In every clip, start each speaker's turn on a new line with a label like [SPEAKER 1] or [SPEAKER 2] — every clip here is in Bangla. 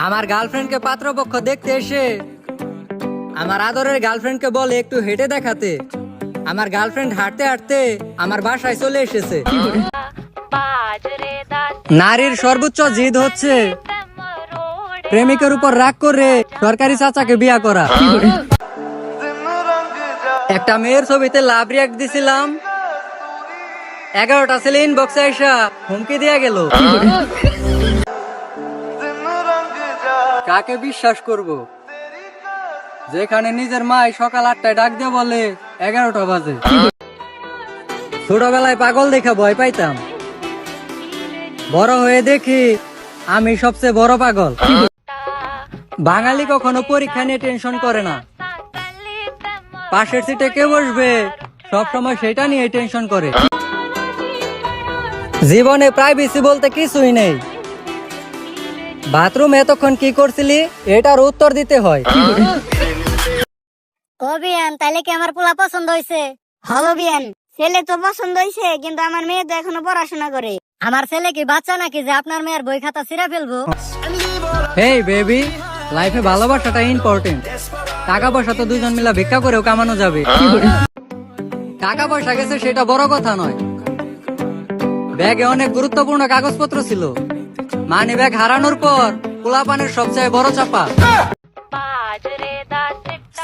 [SPEAKER 1] আমার গার্লফ্রেন্ডকে পাত্রপক্ষ দেখতে এসে আমার আদরের গার্লফ্রেন্ডকে বলে একটু হেঁটে দেখাতে। আমার গার্লফ্রেন্ড হাঁটতে হাঁটতে আমার বাসায় চলে এসেছে। নারীর সর্বোচ্চ জিদ হচ্ছে প্রেমিকের উপর রাগ করে সরকারি চাচাকে বিয়া করা। একটা মেয়ের ছবিতে লাভ রিয়াক্ট দিছিলাম, 11টা ছেলে ইনবক্সে আইসা হুমকি দিয়া গেল। কাকে বিশ্বাস করব, যেখানে নিজের মাই সকাল 8টায় ডাক দিয়ে বলে 11টা বাজে। ছোটবেলায় পাগল দেখে ভয় পাইতাম, বড় হয়ে দেখি আমি সবচেয়ে বড় পাগল। বাঙালি কখনো পরীক্ষা নিয়ে টেনশন করে না, পাশের সিটে কে বসবে সবসময় সেটা নিয়ে টেনশন করে। জীবনে প্রাইভেসি বলতে কিছুই নেই। বাথরুম এতক্ষণ কি করছিলি এটার উত্তর দিতে হয়।
[SPEAKER 2] ও বিয়ান, তাইলে কি আমার পোলা পছন্দ হয়েছে? হলো বিয়ান, ছেলে তো পছন্দ হয়েছে, কিন্তু আমার মেয়ে তো এখনো পড়াশোনা করে। আমার ছেলে কি বাচ্চা নাকি যে আপনার মেয়ের বই খাতা ছিঁড়া ফেলবো?
[SPEAKER 1] হেই বেবি, লাইফে ভালোবাসাটা ইম্পর্টেন্ট। টাকা পয়সা তো দুজন মিলা ভিক্ষা করেও কামানো যাবে। টাকা পয়সা গেছে সেটা বড় কথা নয়, ব্যাগে অনেক গুরুত্বপূর্ণ কাগজপত্র ছিল। মানি ব্যাগ হারানোর পর পোলাপানের সবচেয়ে বড় চাপা।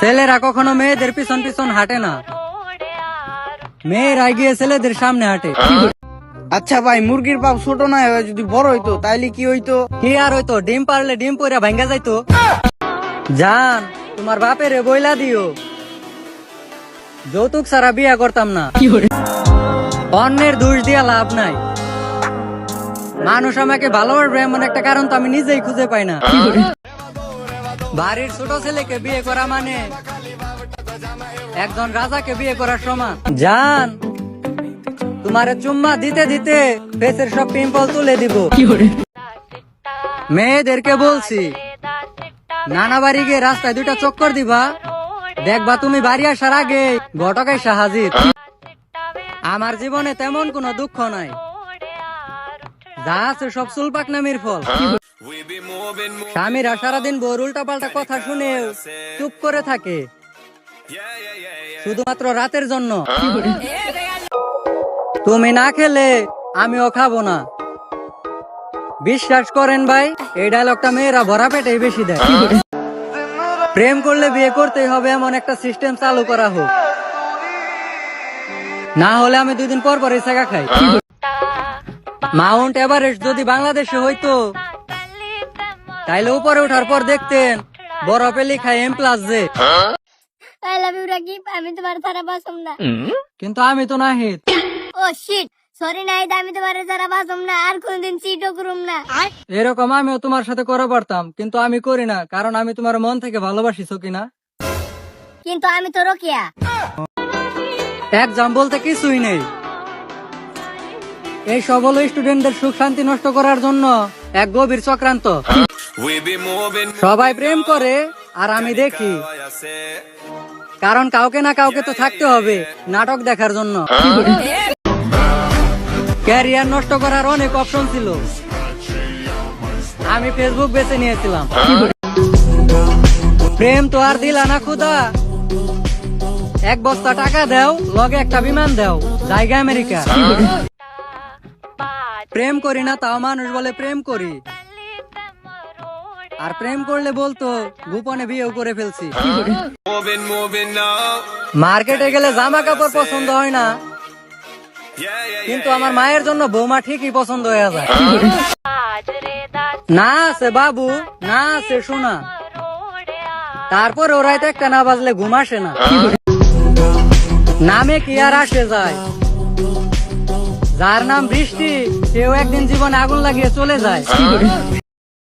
[SPEAKER 1] ছেলেরা কখনো মেয়েদের পিছন পিছন হাঁটে না, মেয়েরা গিয়ে ছেলেদের সামনে হাঁটে।
[SPEAKER 3] আচ্ছা ভাই, মুরগির পাপ ছোট না হয় যদি বড় হইতো তাইলে কি হইতো?
[SPEAKER 1] কি আর হইতো, ডিম পারলে ডিম পইরা ভাঙ্গা যাইতো। জান, তোমার বাপের বইলা দিও যৌতুক ছাড়া বিয়া করতাম না। অন্যের দোষ দিয়া লাভ নাই, মানুষ আমাকে ভালোবাসবে এমন একটা কারণ তো আমি নিজেই খুঁজে পাই না। বাড়ির ছোট ছেলেকে বিয়ে করা মানে একজন রাজাকে বিয়ে করার সমান। জান, তোমারে চুম্মা দিতে দিতে ফেসের সব পিম্পল তুলে দিব। মেয়েদেরকে বলছি, নানা বাড়ি গিয়ে রাস্তায় 2টা চক্কর দিবা, দেখবা তুমি বাড়ি আসার আগে ঘটক এসে হাজির। আমার জীবনে তেমন কোনো দুঃখ নাই, যা আছে সব চুলপাক নামের ফল। স্বামীরা সারাদিন বউর উল্টা পাল্টা কথা শুনেও চুপ করে থাকে শুধুমাত্র রাতের জন্য। তুমি না খেলে আমিও খাবো না। বিশ্বাস করেন ভাই, এই ডায়লগটা মেয়েরা ভরা পেটেই বেশি দেয়। প্রেম করলে বিয়ে করতেই হবে এমন একটা সিস্টেম চালু করা হোক, না হলে আমি 2 দিন পর পরই সেগা খাই। মাউন্ট এভারেস্ট যদি বাংলাদেশে হইতো তাইলে উপরে ওঠার পর দেখতেন বরফে লেখা M+J।
[SPEAKER 2] I love you Rakib, আমি তোমার ছাড়া বাঁচব না।
[SPEAKER 1] কিন্তু আমি তো নাহিদ।
[SPEAKER 2] ও শিট, সরি নাহিদ, আমি তোমার ছাড়া বাঁচব না, আর কোনদিন চিটও করুম না।
[SPEAKER 1] এরকম আমিও তোমার সাথে করে পারতাম, কিন্তু আমি করি না, কারণ আমি তোমার মন থেকে ভালোবাসিছো কিনা।
[SPEAKER 2] কিন্তু আমি তো রকিয়া।
[SPEAKER 1] এক্সাম বলতে কিছুই নেই, এই সবল স্টুডেন্টদের সুখ শান্তি নষ্ট করার জন্য এক গভীর চক্রান্ত। সবাই প্রেম করে আর আমি দেখি, কারণ কাউকে না কাউকে তো থাকতে হবে নাটক দেখার জন্য। ক্যারিয়ার নষ্ট করার অনেক অপশন ছিল, আমি ফেসবুক বেছে নিয়েছিলাম। প্রেম তো আর দিলা না খুদা, 1 বস্তা টাকা দাও, লগে একটা বিমান দাও, জায়গা আমেরিকা। প্রেম করি না তাও মানুষ বলে প্রেম করি, আর প্রেম করলে বলতো গোপনে বিয়েও করে ফেলছি। মার্কেটে গেলে জামা কাপড় পছন্দ হয় না, কিন্তু আমার মায়ের জন্য বৌমা ঠিকই পছন্দ হয়ে যায়। না আছে বাবু, না আছে সোনা, তারপর ওরাইতে একটা না বাজলে ঘুম আসে না। নামে কি আর আসে যায়, যার নাম বৃষ্টি সেও একদিন জীবনে আগুন লাগিয়ে চলে যায়।